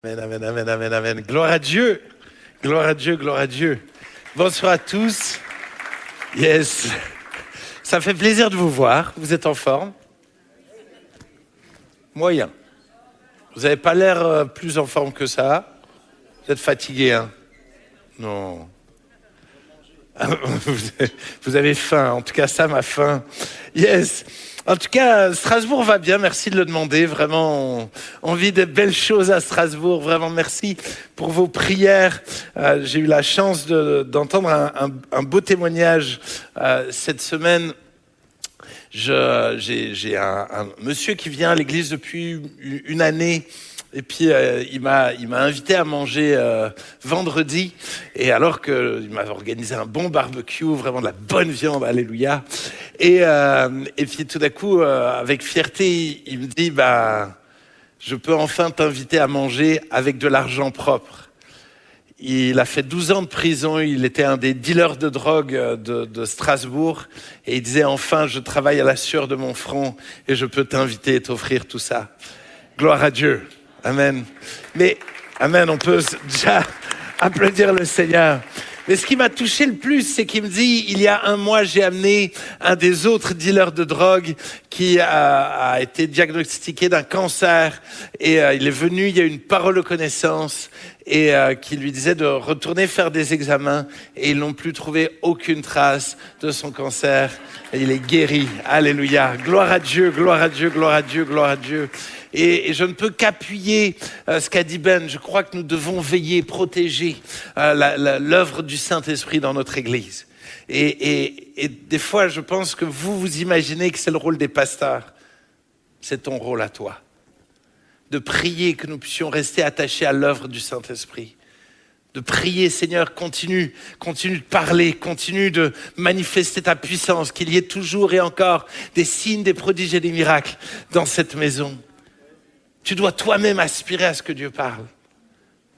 Amen, amen, amen, amen, amen. Gloire à Dieu. Gloire à Dieu, gloire à Dieu. Bonsoir à tous. Yes. Ça fait plaisir de vous voir. Vous êtes en forme? Moyen. Vous n'avez pas l'air plus en forme que ça. Vous êtes fatigué, hein? Non. Vous avez faim. En tout cas, ça m'a faim. Yes. En tout cas, Strasbourg va bien, merci de le demander. Vraiment, on vit des belles choses à Strasbourg. Vraiment, merci pour vos prières. J'ai eu la chance d'entendre un beau témoignage cette semaine. J'ai un monsieur qui vient à l'église depuis une année. Et puis, il m'a invité à manger vendredi. Et alors qu'il m'avait organisé un bon barbecue, vraiment de la bonne viande, alléluia. Et puis tout d'un coup, avec fierté, il me dit, je peux enfin t'inviter à manger avec de l'argent propre. Il a fait 12 ans de prison, il était un des dealers de drogue de Strasbourg. Et il disait, enfin, je travaille à la sueur de mon front et je peux t'inviter et t'offrir tout ça. Gloire à Dieu. Amen. Mais, amen, on peut déjà applaudir le Seigneur. Mais ce qui m'a touché le plus, c'est qu'il me dit, il y a un mois, j'ai amené un des autres dealers de drogue qui a été diagnostiqué d'un cancer. Et il est venu, il y a eu une parole de connaissance et qui lui disait de retourner faire des examens. Et ils n'ont plus trouvé aucune trace de son cancer. Et il est guéri. Alléluia. Gloire à Dieu, gloire à Dieu, gloire à Dieu, gloire à Dieu. Et je ne peux qu'appuyer ce qu'a dit Ben. Je crois que nous devons veiller, protéger l'œuvre du Saint-Esprit dans notre Église. Et des fois, je pense que vous imaginez que c'est le rôle des pasteurs. C'est ton rôle à toi. De prier que nous puissions rester attachés à l'œuvre du Saint-Esprit. De prier, Seigneur, continue de parler, continue de manifester ta puissance, qu'il y ait toujours et encore des signes, des prodiges et des miracles dans cette maison. Tu dois toi-même aspirer à ce que Dieu parle.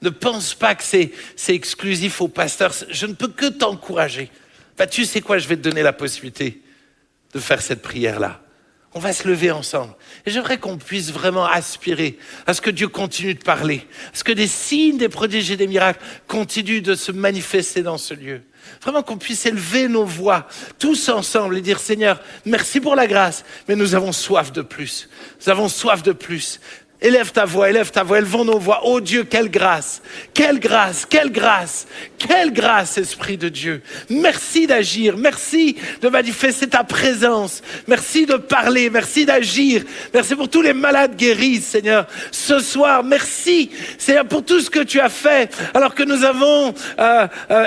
Ne pense pas que c'est exclusif aux pasteurs. Je ne peux que t'encourager. Tu sais quoi, je vais te donner la possibilité de faire cette prière-là. On va se lever ensemble. Et j'aimerais qu'on puisse vraiment aspirer à ce que Dieu continue de parler. À ce que des signes, des prodiges et des miracles continuent de se manifester dans ce lieu. Vraiment qu'on puisse élever nos voix tous ensemble et dire, Seigneur, merci pour la grâce, mais nous avons soif de plus. Nous avons soif de plus. Élève ta voix, élevons nos voix. Oh Dieu, quelle grâce, quelle grâce, quelle grâce, quelle grâce, Esprit de Dieu. Merci d'agir, merci de manifester ta présence, merci de parler, merci d'agir. Merci pour tous les malades guéris, Seigneur, ce soir. Merci, Seigneur, pour tout ce que tu as fait, alors que nous avons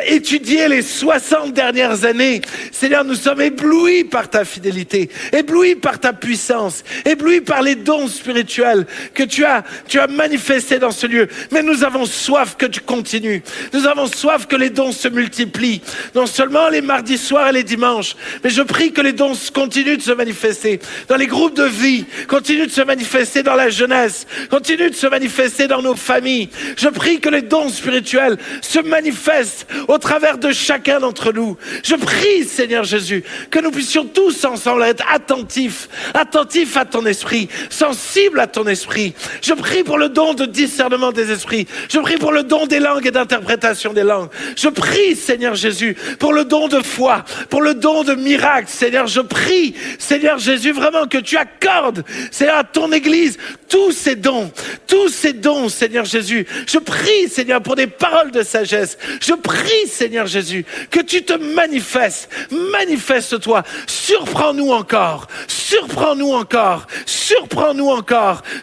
étudié les 60 dernières années. Seigneur, nous sommes éblouis par ta fidélité, éblouis par ta puissance, éblouis par les dons spirituels que tu as manifesté dans ce lieu. Mais nous avons soif que tu continues. Nous avons soif que les dons se multiplient. Non seulement les mardis soirs et les dimanches, mais je prie que les dons continuent de se manifester dans les groupes de vie, continuent de se manifester dans la jeunesse, continuent de se manifester dans nos familles. Je prie que les dons spirituels se manifestent au travers de chacun d'entre nous. Je prie, Seigneur Jésus, que nous puissions tous ensemble être attentifs à ton esprit, sensibles à ton esprit. Je prie pour le don de discernement des esprits. Je prie pour le don des langues et d'interprétation des langues. Je prie, Seigneur Jésus, pour le don de foi, pour le don de miracle. Seigneur, je prie, Seigneur Jésus, vraiment que tu accordes, Seigneur, à ton Église tous ces dons, Seigneur Jésus. Je prie, Seigneur, pour des paroles de sagesse. Je prie, Seigneur Jésus, que tu te manifestes. Manifeste-toi. Surprends-nous encore.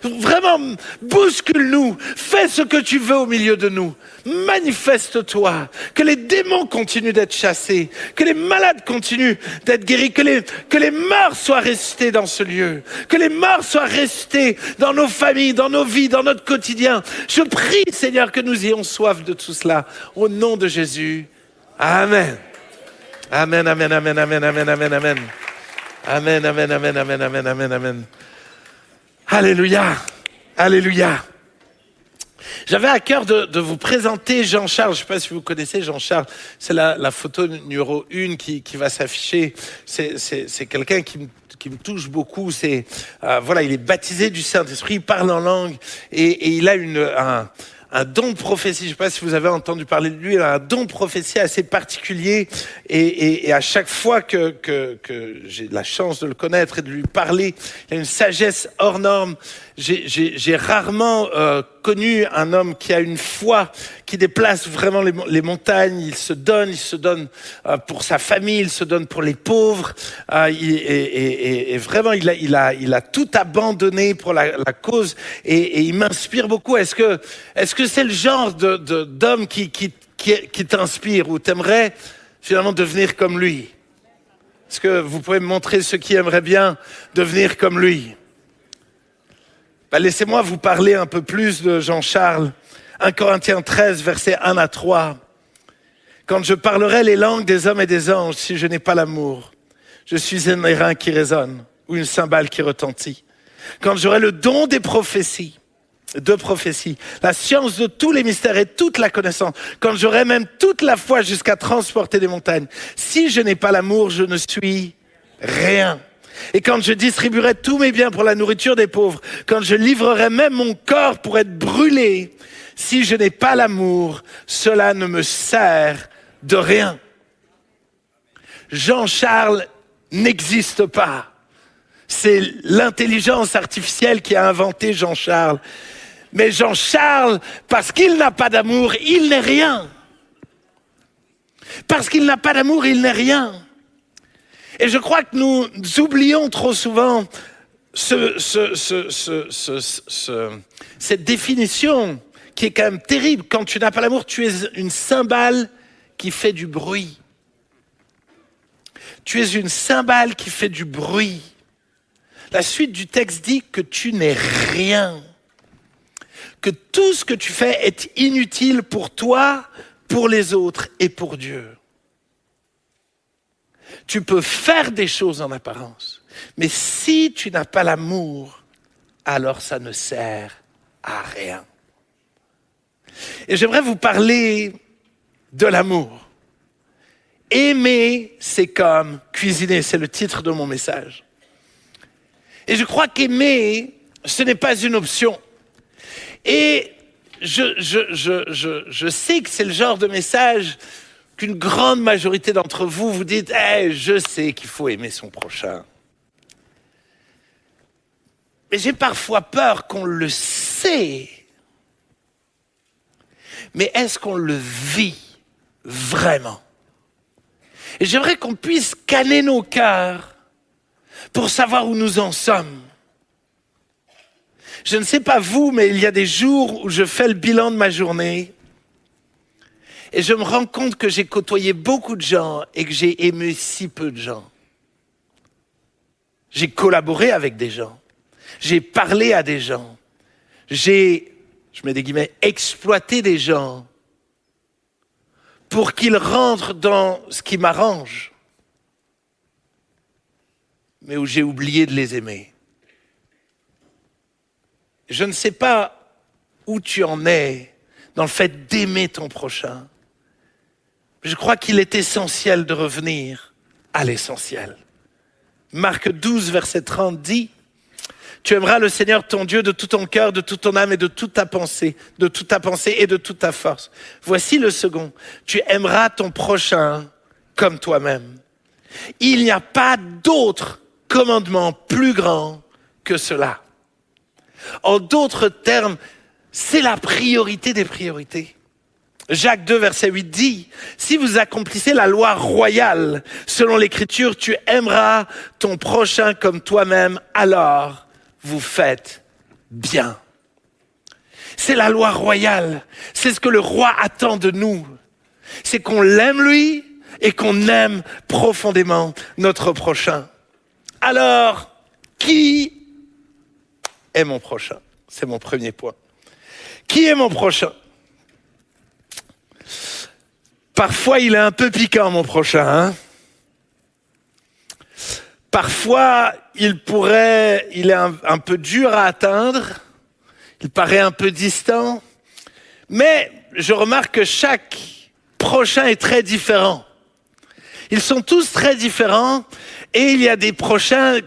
Vraiment, bouscule-nous. Fais ce que tu veux au milieu de nous. Manifeste-toi. Que les démons continuent d'être chassés. Que les malades continuent d'être guéris. Que les morts soient restés dans ce lieu. Que les morts soient restés dans nos familles, dans nos vies, dans notre quotidien. Je prie, Seigneur, que nous ayons soif de tout cela. Au nom de Jésus. Amen. Amen, amen, amen, amen, amen, amen, amen. Amen, amen, amen, amen, amen, amen, amen. Alléluia, alléluia. J'avais à cœur de vous présenter Jean-Charles. Je ne sais pas si vous connaissez Jean-Charles. C'est la photo numéro 1 qui va s'afficher. C'est quelqu'un qui me touche beaucoup. Il est baptisé du Saint-Esprit, il parle en langue et il a un don de prophétie. Je ne sais pas si vous avez entendu parler de lui. Il a un don de prophétie assez particulier. Et à chaque fois que j'ai la chance de le connaître et de lui parler, il a une sagesse hors norme. J'ai rarement connu un homme qui a une foi qui déplace vraiment les montagnes. Il se donne pour sa famille, il se donne pour les pauvres. Et vraiment, il a tout abandonné pour la cause. Et il m'inspire beaucoup. Est-ce que c'est le genre d'homme qui t'inspire ou t'aimerais finalement devenir comme lui? Est-ce que vous pouvez me montrer ceux qui aimeraient bien devenir comme lui? Laissez-moi vous parler un peu plus de Jean-Charles. 1 Corinthiens 13, versets 1 à 3. Quand je parlerai les langues des hommes et des anges, si je n'ai pas l'amour, je suis un airain qui résonne ou une cymbale qui retentit. Quand j'aurai le don des prophéties, la science de tous les mystères et toute la connaissance, quand j'aurai même toute la foi jusqu'à transporter des montagnes, si je n'ai pas l'amour, je ne suis rien. Et quand je distribuerai tous mes biens pour la nourriture des pauvres, quand je livrerai même mon corps pour être brûlé, si je n'ai pas l'amour, cela ne me sert de rien. Jean-Charles n'existe pas. C'est l'intelligence artificielle qui a inventé Jean-Charles. Mais Jean-Charles, parce qu'il n'a pas d'amour, il n'est rien. Parce qu'il n'a pas d'amour, il n'est rien. Et je crois que nous oublions trop souvent cette définition qui est quand même terrible. Quand tu n'as pas l'amour, tu es une cymbale qui fait du bruit. Tu es une cymbale qui fait du bruit. La suite du texte dit que tu n'es rien. Que tout ce que tu fais est inutile pour toi, pour les autres et pour Dieu. Tu peux faire des choses en apparence, mais si tu n'as pas l'amour, alors ça ne sert à rien. Et j'aimerais vous parler de l'amour. Aimer, c'est comme cuisiner, c'est le titre de mon message. Et je crois qu'aimer, ce n'est pas une option. Et je sais que c'est le genre de message qu'une grande majorité d'entre vous vous dites « je sais qu'il faut aimer son prochain ». Mais j'ai parfois peur qu'on le sait. Mais est-ce qu'on le vit vraiment? Et j'aimerais qu'on puisse scanner nos cœurs pour savoir où nous en sommes. Je ne sais pas vous, mais il y a des jours où je fais le bilan de ma journée et je me rends compte que j'ai côtoyé beaucoup de gens et que j'ai aimé si peu de gens. J'ai collaboré avec des gens. J'ai parlé à des gens. J'ai, je mets des guillemets, exploité des gens pour qu'ils rentrent dans ce qui m'arrange, mais où j'ai oublié de les aimer. Je ne sais pas où tu en es dans le fait d'aimer ton prochain. Je crois qu'il est essentiel de revenir à l'essentiel. Marc 12, verset 30 dit « Tu aimeras le Seigneur ton Dieu de tout ton cœur, de toute ton âme et de toute ta pensée et de toute ta force. Voici le second. Tu aimeras ton prochain comme toi-même. Il n'y a pas d'autre commandement plus grand que cela. » En d'autres termes, c'est la priorité des priorités. Jacques 2, verset 8 dit, « Si vous accomplissez la loi royale, selon l'Écriture, tu aimeras ton prochain comme toi-même, alors vous faites bien. » C'est la loi royale. C'est ce que le roi attend de nous. C'est qu'on l'aime lui et qu'on aime profondément notre prochain. Alors, qui est mon prochain? C'est mon premier point. Qui est mon prochain? Parfois, il est un peu piquant, mon prochain. Hein? Parfois, il est un peu dur à atteindre. Il paraît un peu distant. Mais je remarque que chaque prochain est très différent. Ils sont tous très différents. Et il y a des prochains,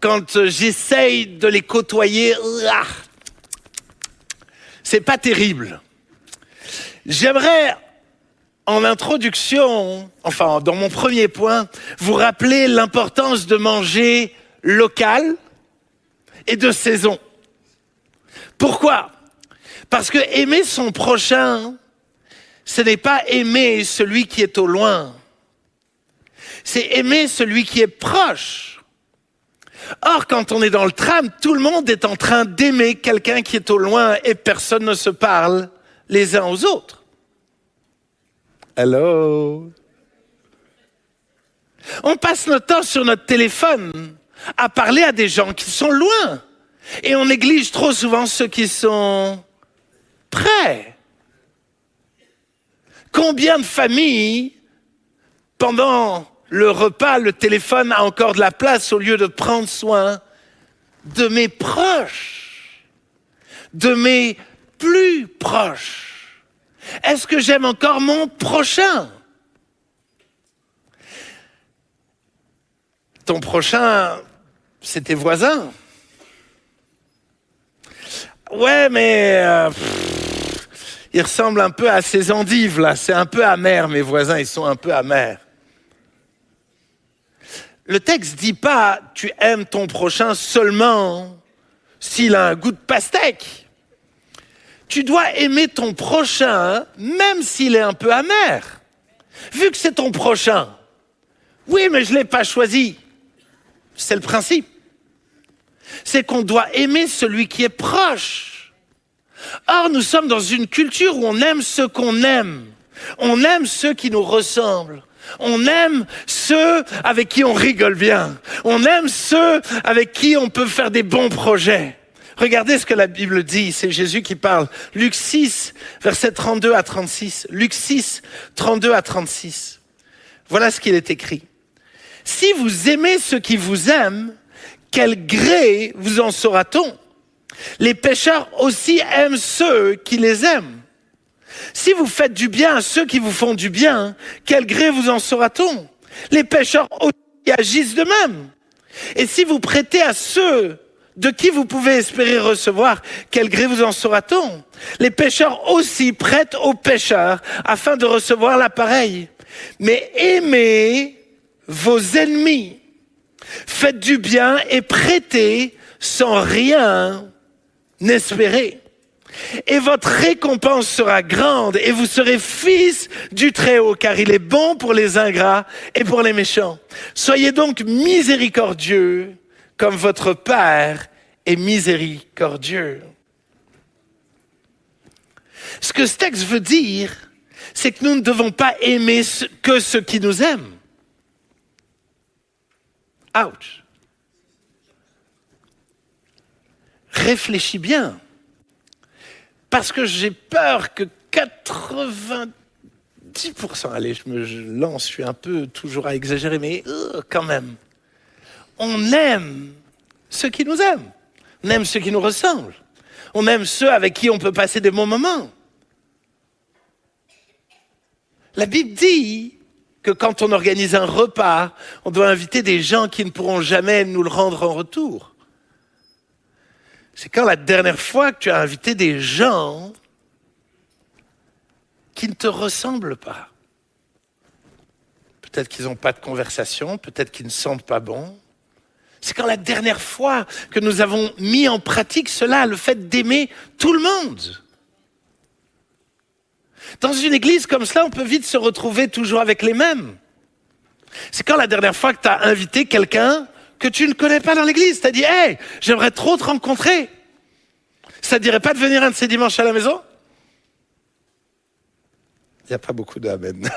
quand j'essaye de les côtoyer, c'est pas terrible. J'aimerais, en introduction, enfin dans mon premier point, vous rappeler l'importance de manger local et de saison. Pourquoi ? Parce que aimer son prochain, ce n'est pas aimer celui qui est au loin. C'est aimer celui qui est proche. Or, quand on est dans le tram, tout le monde est en train d'aimer quelqu'un qui est au loin et personne ne se parle les uns aux autres. Hello? On passe notre temps sur notre téléphone à parler à des gens qui sont loin. Et on néglige trop souvent ceux qui sont près. Combien de familles, pendant le repas, le téléphone a encore de la place au lieu de prendre soin de mes proches, de mes plus proches. Est-ce que j'aime encore mon prochain? Ton prochain, c'est tes voisins. Ouais, mais il ressemble un peu à ces endives, là. C'est un peu amer, mes voisins, ils sont un peu amers. Le texte dit pas « tu aimes ton prochain seulement s'il a un goût de pastèque ». Tu dois aimer ton prochain même s'il est un peu amer. Vu que c'est ton prochain. Oui, mais je ne l'ai pas choisi. C'est le principe. C'est qu'on doit aimer celui qui est proche. Or, nous sommes dans une culture où on aime ceux qu'on aime. On aime ceux qui nous ressemblent. On aime ceux avec qui on rigole bien. On aime ceux avec qui on peut faire des bons projets. Regardez ce que la Bible dit. C'est Jésus qui parle. Luc 6, versets 32 à 36. Luc 6, 32 à 36. Voilà ce qu'il est écrit. Si vous aimez ceux qui vous aiment, quel gré vous en saura-t-on? Les pécheurs aussi aiment ceux qui les aiment. Si vous faites du bien à ceux qui vous font du bien, quel gré vous en saura-t-on? Les pécheurs aussi agissent de même. Et si vous prêtez à ceux de qui vous pouvez espérer recevoir, quel gré vous en saura-t-on? Les pécheurs aussi prêtent aux pécheurs afin de recevoir l'appareil. Mais aimez vos ennemis. Faites du bien et prêtez sans rien espérer. Et votre récompense sera grande et vous serez fils du Très-Haut, car il est bon pour les ingrats et pour les méchants. Soyez donc miséricordieux comme votre Père est miséricordieux. Ce que ce texte veut dire, c'est que nous ne devons pas aimer que ceux qui nous aiment. Ouch. Réfléchis bien. Parce que j'ai peur que 90%, allez, je lance, je suis un peu toujours à exagérer, mais quand même, on aime ceux qui nous aiment. On aime ceux qui nous ressemblent. On aime ceux avec qui on peut passer des bons moments. La Bible dit que quand on organise un repas, on doit inviter des gens qui ne pourront jamais nous le rendre en retour. C'est quand la dernière fois que tu as invité des gens qui ne te ressemblent pas. Peut-être qu'ils n'ont pas de conversation, peut-être qu'ils ne sentent pas bon. C'est quand la dernière fois que nous avons mis en pratique cela, le fait d'aimer tout le monde. Dans une église comme cela, on peut vite se retrouver toujours avec les mêmes. C'est quand la dernière fois que tu as invité quelqu'un que tu ne connais pas dans l'église. Tu as dit « Hey, j'aimerais trop te rencontrer. Ça ne dirait pas de venir un de ces dimanches à la maison ?» Il n'y a pas beaucoup d'amen.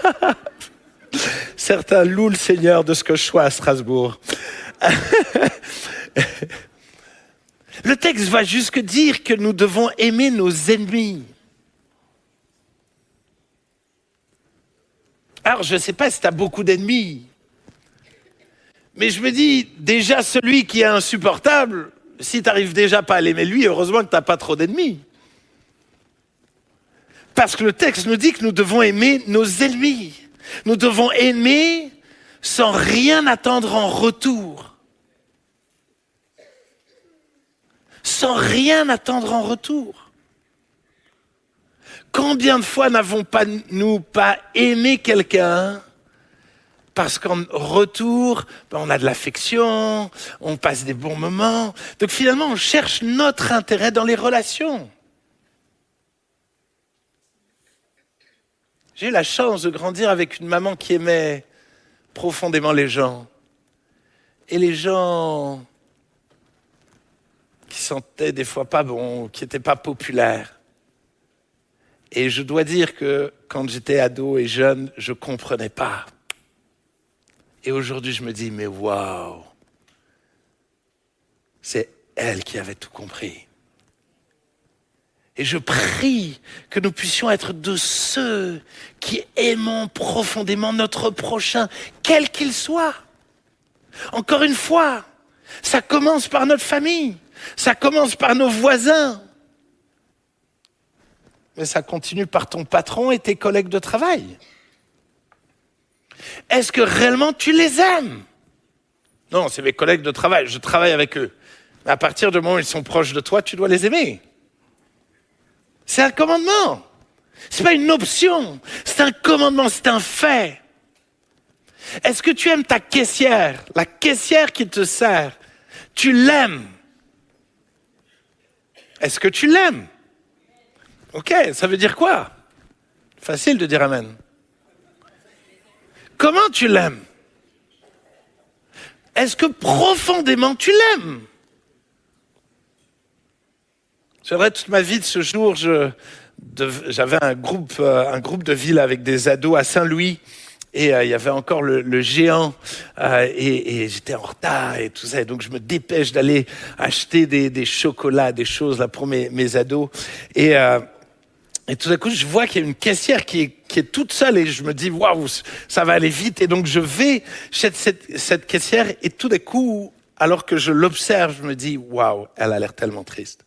Certains louent le Seigneur de ce que je sois à Strasbourg. Le texte va jusque dire que nous devons aimer nos ennemis. Alors, je ne sais pas si tu as beaucoup d'ennemis. Mais je me dis, déjà celui qui est insupportable, si tu n'arrives déjà pas à l'aimer lui, heureusement que tu n'as pas trop d'ennemis. Parce que le texte nous dit que nous devons aimer nos ennemis. Nous devons aimer sans rien attendre en retour. Sans rien attendre en retour. Combien de fois n'avons-nous pas aimé quelqu'un parce qu'en retour, on a de l'affection, on passe des bons moments. Donc finalement, on cherche notre intérêt dans les relations. J'ai eu la chance de grandir avec une maman qui aimait profondément les gens. Et les gens qui sentaient des fois pas bons, qui n'étaient pas populaires. Et je dois dire que quand j'étais ado et jeune, je ne comprenais pas. Et aujourd'hui, je me dis, mais waouh, c'est elle qui avait tout compris. Et je prie que nous puissions être de ceux qui aimons profondément notre prochain, quel qu'il soit. Encore une fois, ça commence par notre famille, ça commence par nos voisins, mais ça continue par ton patron et tes collègues de travail. Est-ce que réellement tu les aimes? Non, c'est mes collègues de travail, je travaille avec eux. Mais à partir du moment où ils sont proches de toi, tu dois les aimer. C'est un commandement. C'est pas une option. C'est un commandement, c'est un fait. Est-ce que tu aimes ta caissière, la caissière qui te sert? Tu l'aimes? Est-ce que tu l'aimes? Ok, ça veut dire quoi? Facile de dire amen. Comment tu l'aimes? Est-ce que profondément tu l'aimes? C'est vrai, toute ma vie de ce jour, j'avais un groupe de ville avec des ados à Saint-Louis. Et il y avait encore le géant et j'étais en retard et tout ça. Et donc, je me dépêche d'aller acheter des chocolats, des choses là pour mes ados. Et tout d'un coup, je vois qu'il y a une caissière qui est toute seule et je me dis, waouh, ça va aller vite. Et donc, je vais chez cette caissière et tout d'un coup, alors que je l'observe, je me dis, waouh, elle a l'air tellement triste.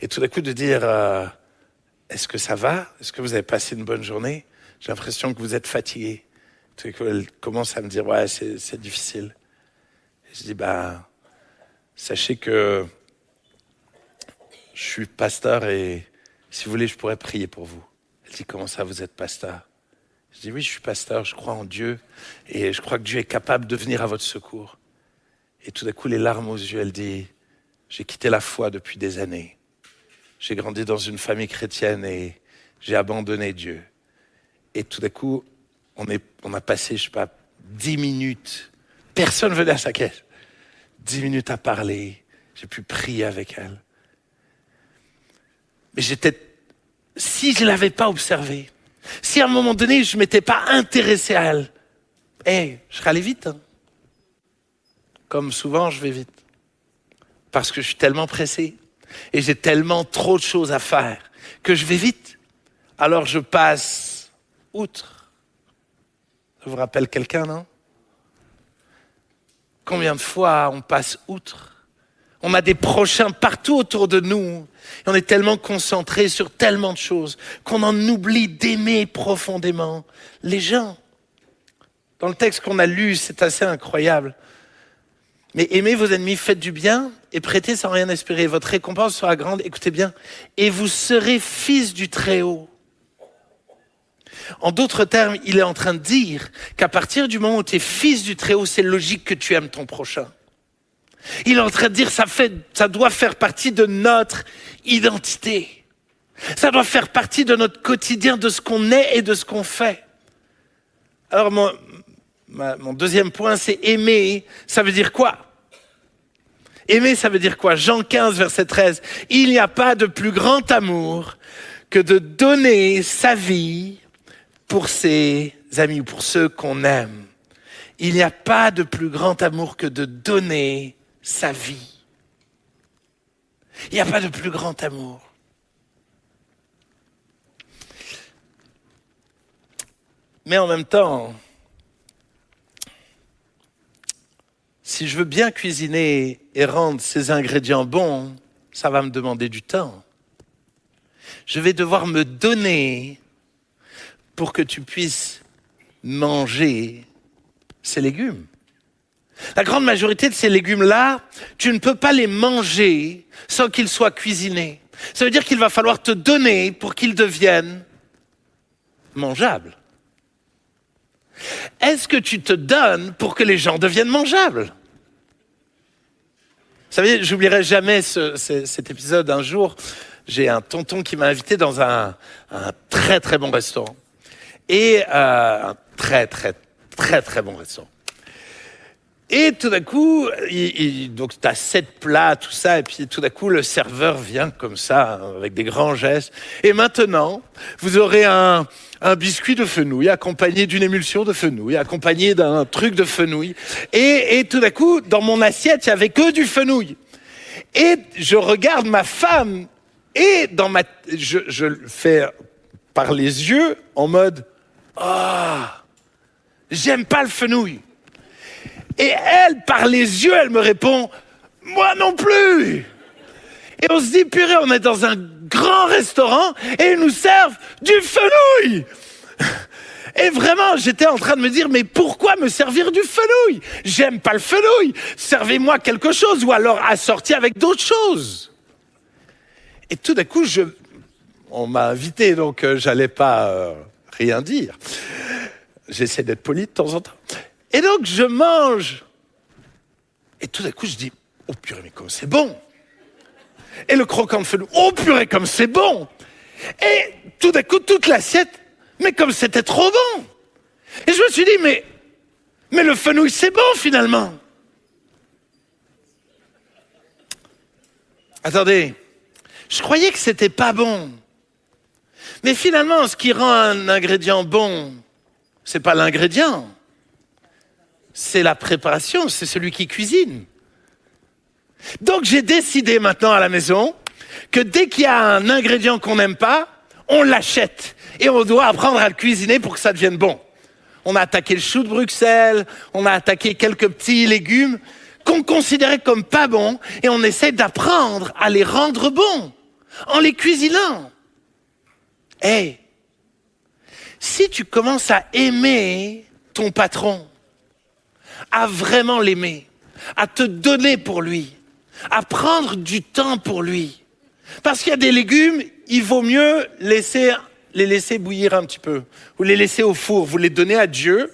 Et tout d'un coup, de dire, est-ce que ça va? Est-ce que vous avez passé une bonne journée? J'ai l'impression que vous êtes fatigué. Tout d'un coup, elle commence à me dire, ouais, c'est difficile. Et je dis, sachez que je suis pasteur et si vous voulez, je pourrais prier pour vous. Elle dit, comment ça, vous êtes pasteur? Je dis, oui, je suis pasteur, je crois en Dieu et je crois que Dieu est capable de venir à votre secours. Et tout d'un coup, les larmes aux yeux, elle dit, j'ai quitté la foi depuis des années. J'ai grandi dans une famille chrétienne et j'ai abandonné Dieu. Et tout d'un coup, on a passé, 10 minutes. Personne venait à sa caisse. 10 minutes à parler. J'ai pu prier avec elle. Mais si je ne l'avais pas observée, si à un moment donné, je ne m'étais pas intéressé à elle, je serais allé vite. Hein. Comme souvent, je vais vite. Parce que je suis tellement pressé. Et j'ai tellement trop de choses à faire que je vais vite. Alors je passe outre. Ça vous rappelle quelqu'un, non? Combien de fois on passe outre? On a des prochains partout autour de nous. Et on est tellement concentré sur tellement de choses qu'on en oublie d'aimer profondément les gens. Dans le texte qu'on a lu, c'est assez incroyable. Mais aimez vos ennemis, faites du bien et prêtez sans rien espérer. Votre récompense sera grande, écoutez bien, et vous serez fils du Très-Haut. En d'autres termes, il est en train de dire qu'à partir du moment où tu es fils du Très-Haut, c'est logique que tu aimes ton prochain. Il est en train de dire ça doit faire partie de notre identité. Ça doit faire partie de notre quotidien, de ce qu'on est et de ce qu'on fait. Alors mon deuxième point, c'est aimer. Ça veut dire quoi? Aimer, ça veut dire quoi? Jean 15, verset 13. Il n'y a pas de plus grand amour que de donner sa vie pour ses amis ou pour ceux qu'on aime. Il n'y a pas de plus grand amour que de donner sa vie. Il n'y a pas de plus grand amour. Mais en même temps, si je veux bien cuisiner et rendre ces ingrédients bons, ça va me demander du temps. Je vais devoir me donner pour que tu puisses manger ces légumes. La grande majorité de ces légumes-là, tu ne peux pas les manger sans qu'ils soient cuisinés. Ça veut dire qu'il va falloir te donner pour qu'ils deviennent mangeables. Est-ce que tu te donnes pour que les gens deviennent mangeables? Vous savez, j'oublierai jamais cet épisode. Un jour, j'ai un tonton qui m'a invité dans un très très bon restaurant. Et un très très très très bon restaurant. Et tout d'un coup, donc tu as 7 plats, tout ça, et puis tout d'un coup, le serveur vient comme ça, avec des grands gestes. Et maintenant, vous aurez un biscuit de fenouil, accompagné d'une émulsion de fenouil, accompagné d'un truc de fenouil. Et tout d'un coup, dans mon assiette, il n'y avait que du fenouil. Et je regarde ma femme, et je le fais par les yeux, en mode « Ah, j'aime pas le fenouil ». Et elle, par les yeux, elle me répond « Moi non plus !» Et on se dit « Purée, on est dans un grand restaurant et ils nous servent du fenouil !» Et vraiment, j'étais en train de me dire « Mais pourquoi me servir du fenouil? J'aime pas le fenouil. Servez-moi quelque chose ou alors assorti avec d'autres choses. » Et tout d'un coup, on m'a invité, donc j'allais pas rien dire. J'essaie d'être poli de temps en temps. Et donc, je mange. Et tout d'un coup, je dis, oh purée, mais comme c'est bon. Et le croquant de fenouil, oh purée, comme c'est bon. Et tout d'un coup, toute l'assiette, mais comme c'était trop bon. Et je me suis dit, mais le fenouil, c'est bon finalement. Attendez, je croyais que c'était pas bon. Mais finalement, ce qui rend un ingrédient bon, c'est pas l'ingrédient. C'est la préparation, c'est celui qui cuisine. Donc j'ai décidé maintenant à la maison que dès qu'il y a un ingrédient qu'on n'aime pas, on l'achète. Et on doit apprendre à le cuisiner pour que ça devienne bon. On a attaqué le chou de Bruxelles, on a attaqué quelques petits légumes qu'on considérait comme pas bons, et on essaie d'apprendre à les rendre bons en les cuisinant. Hey, si tu commences à aimer ton patron, à vraiment l'aimer, à te donner pour lui, à prendre du temps pour lui. Parce qu'il y a des légumes, il vaut mieux les laisser bouillir un petit peu, ou les laisser au four, vous les donnez à Dieu,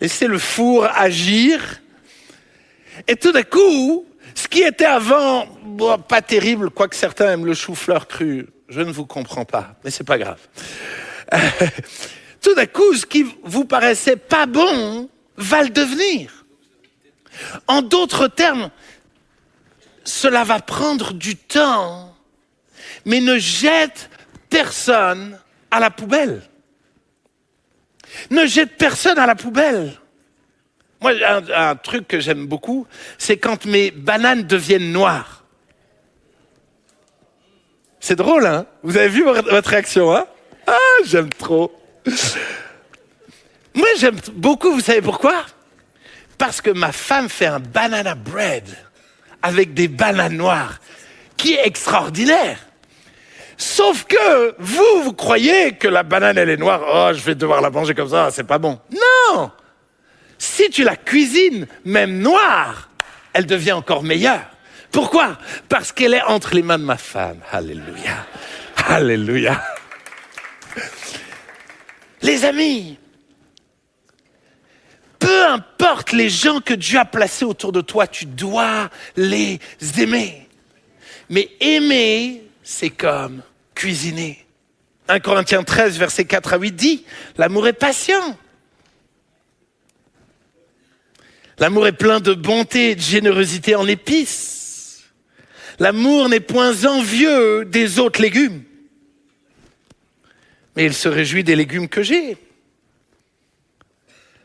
laissez le four agir, et tout d'un coup, ce qui était avant, pas terrible, quoique certains aiment le chou-fleur cru, je ne vous comprends pas, mais c'est pas grave. Tout d'un coup, ce qui vous paraissait pas bon, va le devenir. En d'autres termes, cela va prendre du temps, mais ne jette personne à la poubelle. Ne jette personne à la poubelle. Moi, un truc que j'aime beaucoup, c'est quand mes bananes deviennent noires. C'est drôle, hein? Vous avez vu votre réaction, hein? Ah, j'aime trop. Moi, j'aime beaucoup, vous savez pourquoi? Parce que ma femme fait un banana bread avec des bananes noires qui est extraordinaire. Sauf que vous croyez que la banane, elle est noire. Oh, je vais devoir la manger comme ça, c'est pas bon. Non! Si tu la cuisines, même noire, elle devient encore meilleure. Pourquoi? Parce qu'elle est entre les mains de ma femme. Alléluia. Alléluia. Les amis, peu importe les gens que Dieu a placés autour de toi, tu dois les aimer. Mais aimer, c'est comme cuisiner. 1 Corinthiens 13, versets 4 à 8 dit, l'amour est patient. L'amour est plein de bonté et de générosité en épices. L'amour n'est point envieux des autres légumes, mais il se réjouit des légumes que j'ai.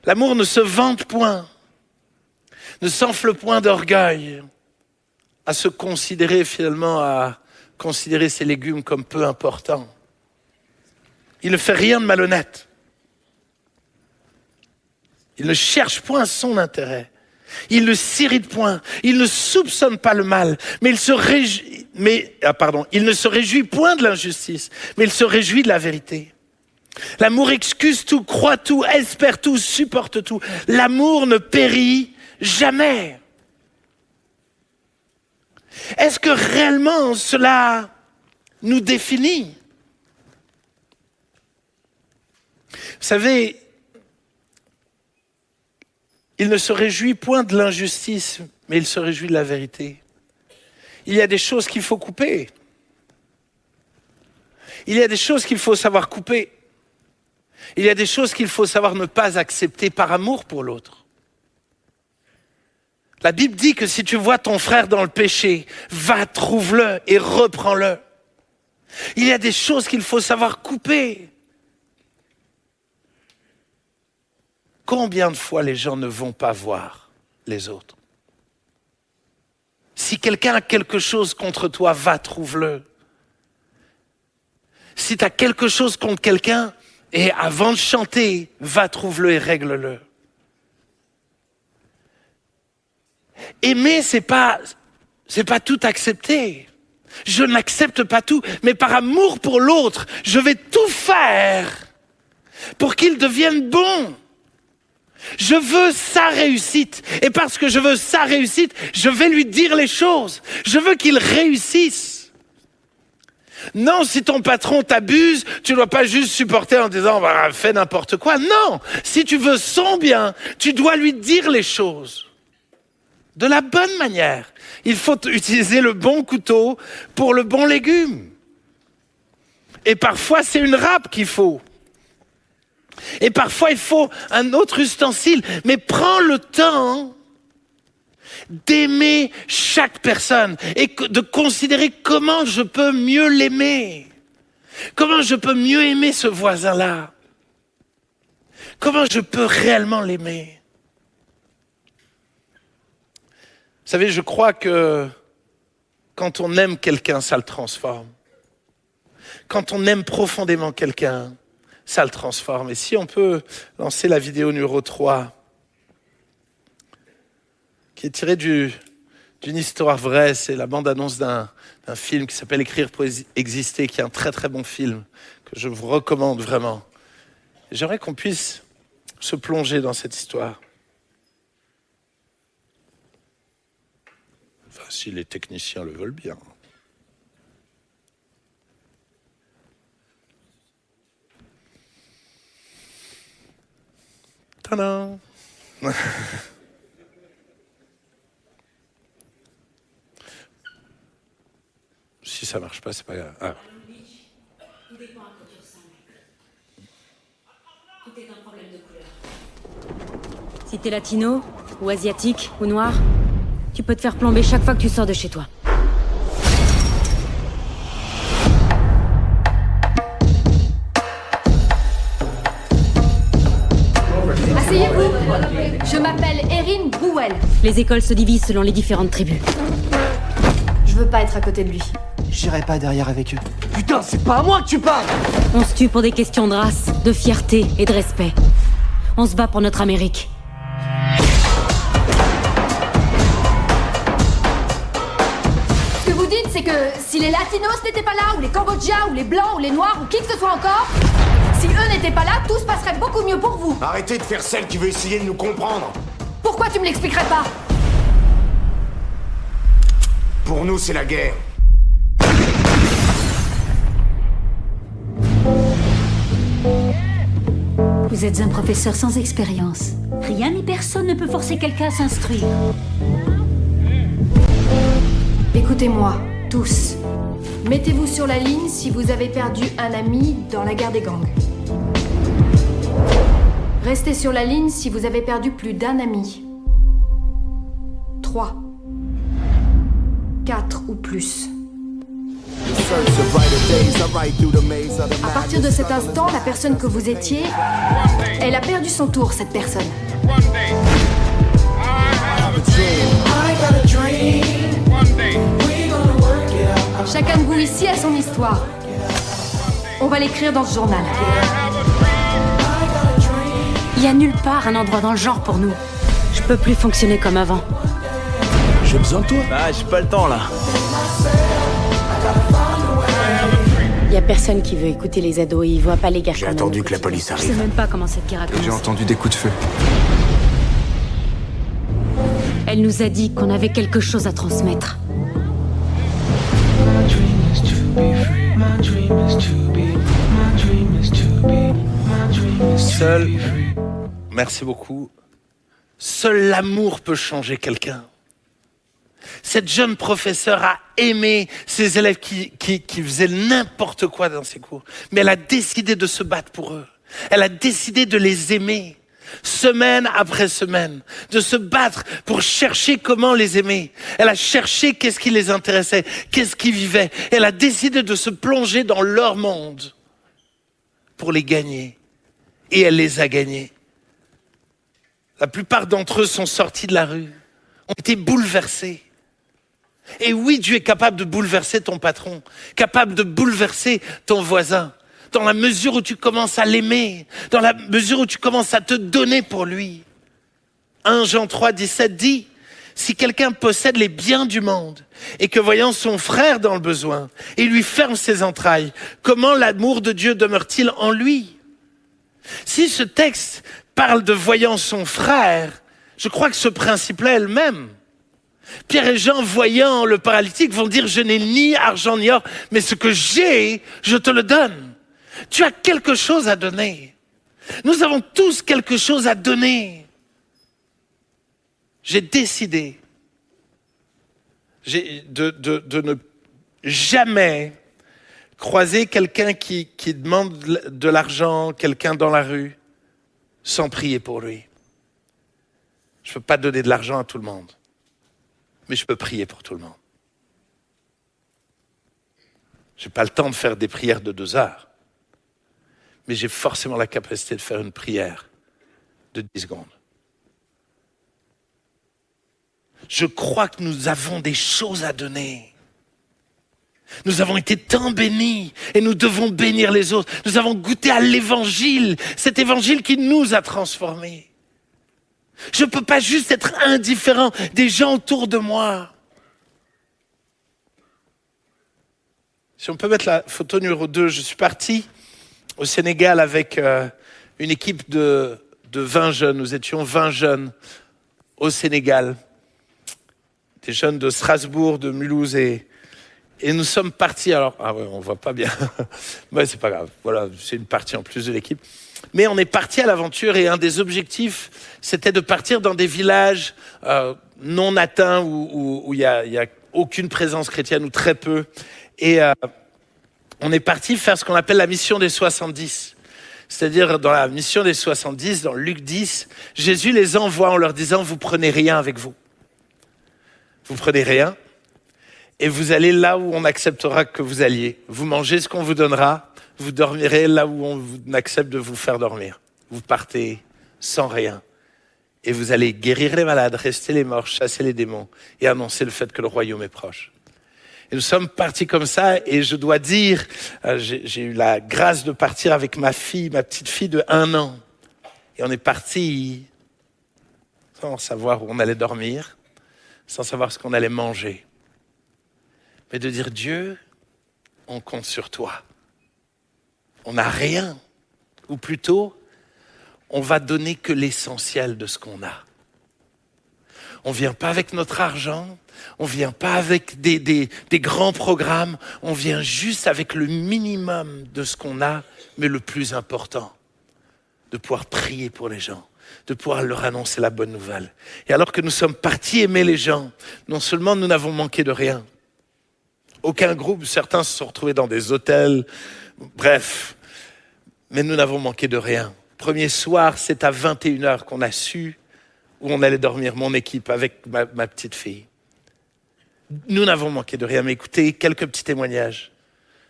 L'amour ne se vante point, ne s'enfle point d'orgueil, à se considérer finalement, à considérer ses légumes comme peu importants. Il ne fait rien de malhonnête. Il ne cherche point son intérêt. Il ne s'irrite point. Il ne soupçonne pas le mal. Mais il ne se réjouit point de l'injustice, mais il se réjouit de la vérité. L'amour excuse tout, croit tout, espère tout, supporte tout. L'amour ne périt jamais. Est-ce que réellement cela nous définit? Vous savez, il ne se réjouit point de l'injustice, mais il se réjouit de la vérité. Il y a des choses qu'il faut couper. Il y a des choses qu'il faut savoir couper. Il y a des choses qu'il faut savoir ne pas accepter par amour pour l'autre. La Bible dit que si tu vois ton frère dans le péché, va, trouve-le et reprends-le. Il y a des choses qu'il faut savoir couper. Combien de fois les gens ne vont pas voir les autres? Si quelqu'un a quelque chose contre toi, va, trouve-le. Si tu as quelque chose contre quelqu'un, et avant de chanter, va, trouve-le et règle-le. Aimer, c'est pas tout accepter. Je n'accepte pas tout, mais par amour pour l'autre, je vais tout faire pour qu'il devienne bon. Je veux sa réussite. Et parce que je veux sa réussite, je vais lui dire les choses. Je veux qu'il réussisse. Non, si ton patron t'abuse, tu ne dois pas juste supporter en disant bah, « fais n'importe quoi ». Non, si tu veux son bien, tu dois lui dire les choses. De la bonne manière. Il faut utiliser le bon couteau pour le bon légume. Et parfois, c'est une râpe qu'il faut. Et parfois, il faut un autre ustensile. Mais prends le temps d'aimer chaque personne et de considérer comment je peux mieux l'aimer. Comment je peux mieux aimer ce voisin-là. Comment je peux réellement l'aimer. Vous savez, je crois que quand on aime quelqu'un, ça le transforme. Quand on aime profondément quelqu'un, ça le transforme. Et si on peut lancer la vidéo numéro 3, qui est tirée d'une histoire vraie, c'est la bande-annonce d'un film qui s'appelle « Écrire pour exister », qui est un très très bon film, que je vous recommande vraiment. Et j'aimerais qu'on puisse se plonger dans cette histoire. Enfin, si les techniciens le veulent bien. Tadam! Si ça marche pas, c'est pas grave. Ah. Tout dépend à quoi tu ressembles. Tout est un problème de couleur. Si t'es latino, ou asiatique, ou noir, tu peux te faire plomber chaque fois que tu sors de chez toi. Asseyez-vous. Je m'appelle Erin Bruel. Les écoles se divisent selon les différentes tribus. Je veux pas être à côté de lui. J'irai pas derrière avec eux. Putain, c'est pas à moi que tu parles! On se tue pour des questions de race, de fierté et de respect. On se bat pour notre Amérique. Ce que vous dites, c'est que si les Latinos n'étaient pas là, ou les Cambodgiens, ou les Blancs, ou les Noirs, ou qui que ce soit encore, si eux n'étaient pas là, tout se passerait beaucoup mieux pour vous. Arrêtez de faire celle qui veut essayer de nous comprendre. Pourquoi tu me l'expliquerais pas? Pour nous, c'est la guerre. Vous êtes un professeur sans expérience. Rien ni personne ne peut forcer quelqu'un à s'instruire. Écoutez-moi, tous. Mettez-vous sur la ligne si vous avez perdu un ami dans la guerre des gangs. Restez sur la ligne si vous avez perdu plus d'un ami. 3. 4 ou plus. À partir de cet instant, la personne que vous étiez, elle a perdu son tour, cette personne. Chacun de vous ici a son histoire. On va l'écrire dans ce journal. Il y a nulle part un endroit dans le genre pour nous. Je peux plus fonctionner comme avant. J'ai besoin de toi. Ah, j'ai pas le temps là. Il y a personne qui veut écouter les ados et ils voient pas les gars. J'ai attendu que la police Je sais arrive. même pas comment cette guerre a commencé. J'ai entendu des coups de feu. Elle nous a dit qu'on avait quelque chose à transmettre. Seul, merci beaucoup, seul l'amour peut changer quelqu'un. Cette jeune professeure a aimé ses élèves qui faisaient n'importe quoi dans ses cours. Mais elle a décidé de se battre pour eux. Elle a décidé de les aimer, semaine après semaine, de se battre pour chercher comment les aimer. Elle a cherché qu'est-ce qui les intéressait, qu'est-ce qui vivait. Elle a décidé de se plonger dans leur monde pour les gagner. Et elle les a gagnés. La plupart d'entre eux sont sortis de la rue, ont été bouleversés. Et oui, Dieu est capable de bouleverser ton patron, capable de bouleverser ton voisin, dans la mesure où tu commences à l'aimer, dans la mesure où tu commences à te donner pour lui. 1 Jean 3, 17 dit, si quelqu'un possède les biens du monde et que voyant son frère dans le besoin, il lui ferme ses entrailles, comment l'amour de Dieu demeure-t-il en lui? Si ce texte parle de voyant son frère, je crois que ce principe-là est le même. Pierre et Jean, voyant le paralytique, vont dire « Je n'ai ni argent ni or, mais ce que j'ai, je te le donne. » Tu as quelque chose à donner. Nous avons tous quelque chose à donner. J'ai décidé de ne jamais croiser quelqu'un qui demande de l'argent, quelqu'un dans la rue, sans prier pour lui. Je ne peux pas donner de l'argent à tout le monde. Mais je peux prier pour tout le monde. Je n'ai pas le temps de faire des prières de 2 heures. Mais j'ai forcément la capacité de faire une prière de 10 secondes. Je crois que nous avons des choses à donner. Nous avons été tant bénis et nous devons bénir les autres. Nous avons goûté à l'évangile, cet évangile qui nous a transformés. Je ne peux pas juste être indifférent des gens autour de moi. Si on peut mettre la photo numéro 2, je suis parti au Sénégal avec une équipe de 20 jeunes. Nous étions 20 jeunes au Sénégal. Des jeunes de Strasbourg, de Mulhouse et nous sommes partis. Alors, ah ouais, on voit pas bien. Mais c'est pas grave. Voilà, c'est une partie en plus de l'équipe. Mais on est parti à l'aventure et un des objectifs, c'était de partir dans des villages non atteints où il y a aucune présence chrétienne ou très peu. Et on est parti faire ce qu'on appelle la mission des 70. C'est-à-dire dans la mission des 70, dans Luc 10, Jésus les envoie en leur disant « Vous prenez rien avec vous. Vous prenez rien et vous allez là où on acceptera que vous alliez. Vous mangez ce qu'on vous donnera. Vous dormirez là où on accepte de vous faire dormir. Vous partez sans rien. Et vous allez guérir les malades, rester les morts, chasser les démons et annoncer le fait que le royaume est proche. » Et nous sommes partis comme ça et je dois dire, j'ai eu la grâce de partir avec ma petite fille de 1 an. Et on est parti sans savoir où on allait dormir, sans savoir ce qu'on allait manger. Mais de dire, Dieu, on compte sur toi. On n'a rien, ou plutôt, on va donner que l'essentiel de ce qu'on a. On ne vient pas avec notre argent, on ne vient pas avec des grands programmes, on vient juste avec le minimum de ce qu'on a, mais le plus important, de pouvoir prier pour les gens, de pouvoir leur annoncer la bonne nouvelle. Et alors que nous sommes partis aimer les gens, non seulement nous n'avons manqué de rien, aucun groupe, certains se sont retrouvés dans des hôtels, bref, mais nous n'avons manqué de rien. Premier soir, c'est à 21h qu'on a su où on allait dormir, mon équipe, avec ma petite fille. Nous n'avons manqué de rien, mais écoutez, quelques petits témoignages.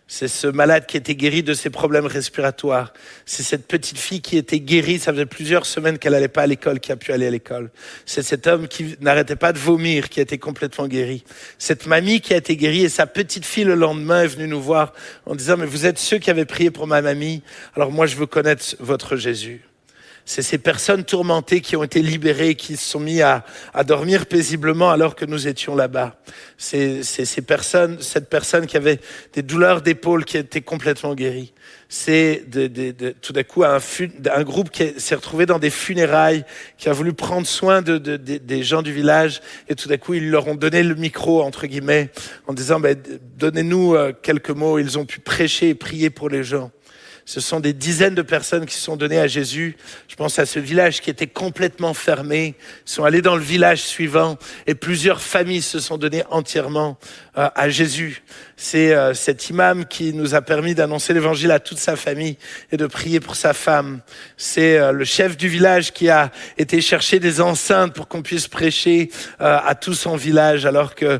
C'est ce malade qui était guéri de ses problèmes respiratoires. C'est cette petite fille qui était guérie, ça faisait plusieurs semaines qu'elle n'allait pas à l'école, qui a pu aller à l'école. C'est cet homme qui n'arrêtait pas de vomir, qui a été complètement guéri. Cette mamie qui a été guérie et sa petite fille le lendemain est venue nous voir en disant « Mais vous êtes ceux qui avaient prié pour ma mamie, alors moi je veux connaître votre Jésus ». C'est ces personnes tourmentées qui ont été libérées, qui se sont mis à dormir paisiblement alors que nous étions là-bas. C'est cette personne qui avait des douleurs d'épaule qui a été complètement guérie. c'est tout d'un coup un groupe qui s'est retrouvé dans des funérailles, qui a voulu prendre soin des gens du village, et tout d'un coup ils leur ont donné le micro entre guillemets en disant donnez-nous quelques mots. Ils ont pu prêcher et prier pour les gens. Ce sont des dizaines de personnes qui se sont données à Jésus. Je pense à ce village qui était complètement fermé. Ils sont allés dans le village suivant et plusieurs familles se sont données entièrement à Jésus. C'est cet imam qui nous a permis d'annoncer l'évangile à toute sa famille et de prier pour sa femme. C'est le chef du village qui a été chercher des enceintes pour qu'on puisse prêcher à tout son village, alors que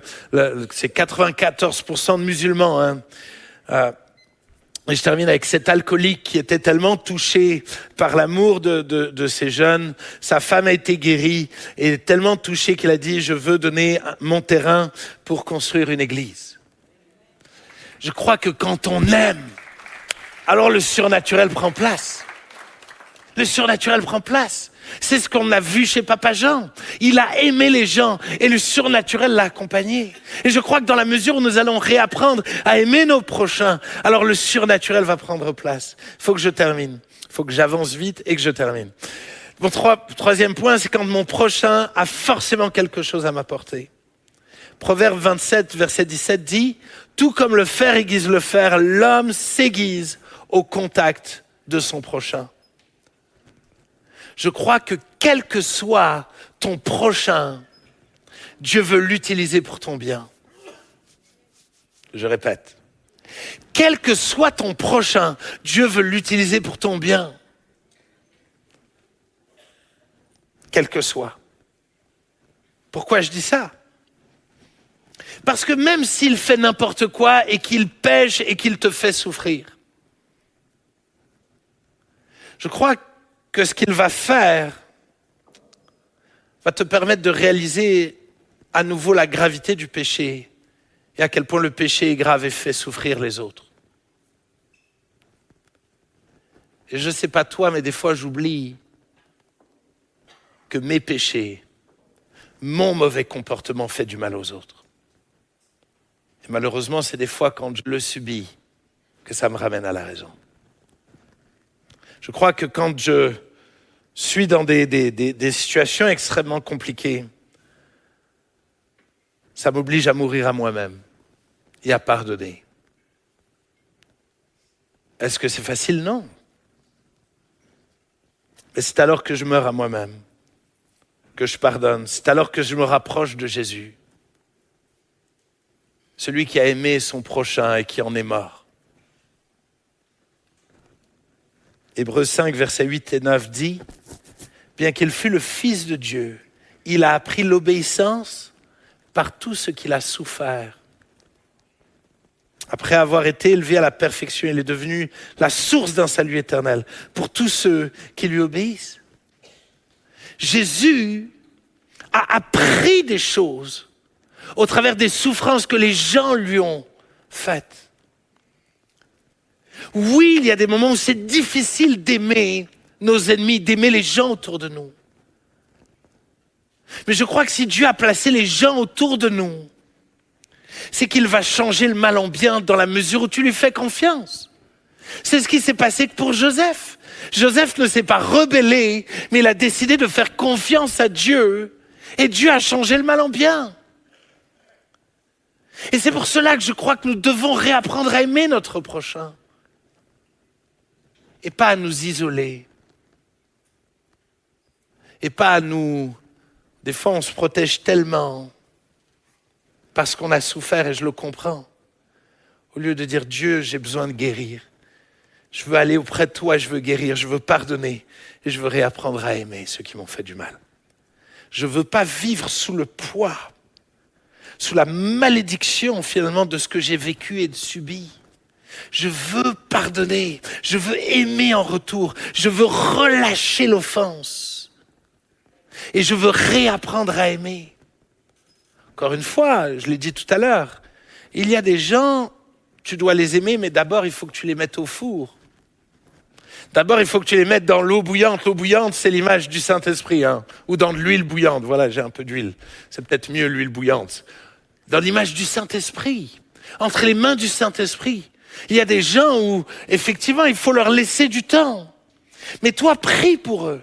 c'est 94% de musulmans. Et je termine avec cet alcoolique qui était tellement touché par l'amour de ces jeunes. Sa femme a été guérie et tellement touché qu'il a dit « Je veux donner mon terrain pour construire une église ». Je crois que quand on aime, alors le surnaturel prend place. Le surnaturel prend place. C'est ce qu'on a vu chez Papa Jean. Il a aimé les gens et le surnaturel l'a accompagné. Et je crois que dans la mesure où nous allons réapprendre à aimer nos prochains, alors le surnaturel va prendre place. Il faut que je termine. Il faut que j'avance vite et que je termine. Mon troisième point, c'est quand mon prochain a forcément quelque chose à m'apporter. Proverbe 27, verset 17 dit « Tout comme le fer aiguise le fer, l'homme s'aiguise au contact de son prochain. » Je crois que quel que soit ton prochain, Dieu veut l'utiliser pour ton bien. Je répète. Quel que soit ton prochain, Dieu veut l'utiliser pour ton bien. Quel que soit. Pourquoi je dis ça? Parce que même s'il fait n'importe quoi et qu'il pêche et qu'il te fait souffrir, je crois que ce qu'il va faire va te permettre de réaliser à nouveau la gravité du péché et à quel point le péché est grave et fait souffrir les autres. Et je ne sais pas toi, mais des fois j'oublie que mes péchés, mon mauvais comportement fait du mal aux autres. Et malheureusement, c'est des fois quand je le subis que ça me ramène à la raison. Je crois que quand je suis dans des situations extrêmement compliquées, ça m'oblige à mourir à moi-même et à pardonner. Est-ce que c'est facile? Non. Mais c'est alors que je meurs à moi-même, que je pardonne. C'est alors que je me rapproche de Jésus, celui qui a aimé son prochain et qui en est mort. Hébreux 5, versets 8 et 9 dit « Bien qu'il fût le Fils de Dieu, il a appris l'obéissance par tout ce qu'il a souffert. Après avoir été élevé à la perfection, il est devenu la source d'un salut éternel pour tous ceux qui lui obéissent. » Jésus a appris des choses au travers des souffrances que les gens lui ont faites. Oui, il y a des moments où c'est difficile d'aimer nos ennemis, d'aimer les gens autour de nous. Mais je crois que si Dieu a placé les gens autour de nous, c'est qu'il va changer le mal en bien dans la mesure où tu lui fais confiance. C'est ce qui s'est passé pour Joseph. Joseph ne s'est pas rebellé, mais il a décidé de faire confiance à Dieu. Et Dieu a changé le mal en bien. Et c'est pour cela que je crois que nous devons réapprendre à aimer notre prochain. Et pas à nous isoler. Et pas à nous... Des fois, on se protège tellement parce qu'on a souffert, et je le comprends. Au lieu de dire, Dieu, j'ai besoin de guérir. Je veux aller auprès de toi, je veux guérir, je veux pardonner. Et je veux réapprendre à aimer ceux qui m'ont fait du mal. Je ne veux pas vivre sous le poids, sous la malédiction finalement de ce que j'ai vécu et subi. Je veux pardonner, je veux aimer en retour, je veux relâcher l'offense. Et je veux réapprendre à aimer. Encore une fois, je l'ai dit tout à l'heure, il y a des gens, tu dois les aimer, mais d'abord il faut que tu les mettes au four. D'abord, il faut que tu les mettes dans l'eau bouillante. L'eau bouillante, c'est l'image du Saint-Esprit, hein, ou dans de l'huile bouillante. Voilà, j'ai un peu d'huile. C'est peut-être mieux l'huile bouillante. Dans l'image du Saint-Esprit, entre les mains du Saint-Esprit. Il y a des gens où, effectivement, il faut leur laisser du temps. Mais toi, prie pour eux.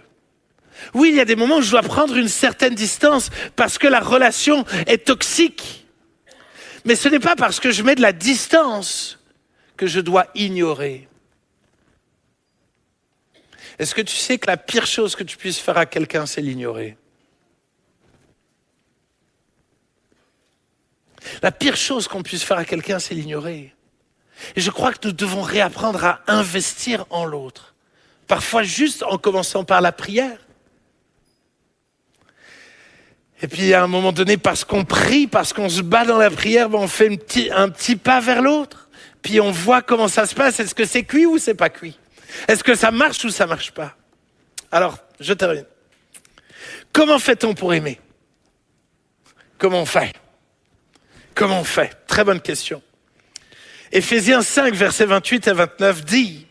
Oui, il y a des moments où je dois prendre une certaine distance parce que la relation est toxique. Mais ce n'est pas parce que je mets de la distance que je dois ignorer. Est-ce que tu sais que la pire chose que tu puisses faire à quelqu'un, c'est l'ignorer? La pire chose qu'on puisse faire à quelqu'un, c'est l'ignorer. Et je crois que nous devons réapprendre à investir en l'autre. Parfois juste en commençant par la prière. Et puis à un moment donné, parce qu'on prie, parce qu'on se bat dans la prière, on fait un petit pas vers l'autre. Puis on voit comment ça se passe. Est-ce que c'est cuit ou c'est pas cuit? Est-ce que ça marche ou ça marche pas? Alors, je termine. Comment fait-on pour aimer? Comment on fait? Comment on fait? Très bonne question. Éphésiens 5, versets 28 à 29 dit,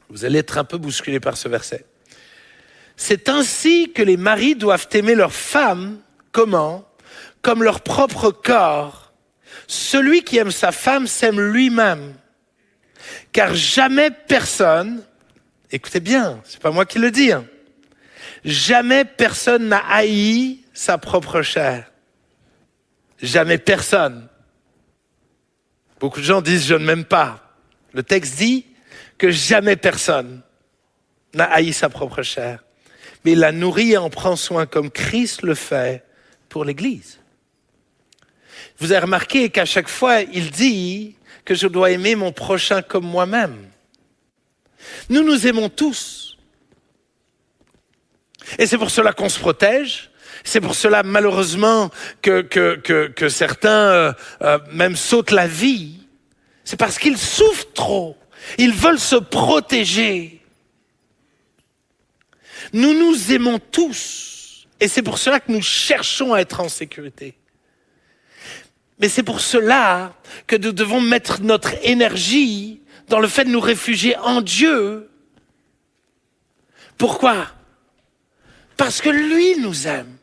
vous allez être un peu bousculé par ce verset. C'est ainsi que les maris doivent aimer leurs femmes, comment? Comme leur propre corps. Celui qui aime sa femme s'aime lui-même. Car jamais personne, écoutez bien, c'est pas moi qui le dis, jamais personne n'a haï sa propre chair. Jamais personne. Beaucoup de gens disent je ne m'aime pas. Le texte dit que jamais personne n'a haï sa propre chair. Mais il la nourrit et en prend soin comme Christ le fait pour l'Église. Vous avez remarqué qu'à chaque fois, il dit que je dois aimer mon prochain comme moi-même. Nous nous aimons tous. Et c'est pour cela qu'on se protège. C'est pour cela, malheureusement, que certains même sautent la vie. C'est parce qu'ils souffrent trop. Ils veulent se protéger. Nous nous aimons tous. Et c'est pour cela que nous cherchons à être en sécurité. Mais c'est pour cela que nous devons mettre notre énergie dans le fait de nous réfugier en Dieu. Pourquoi? Parce que lui nous aime.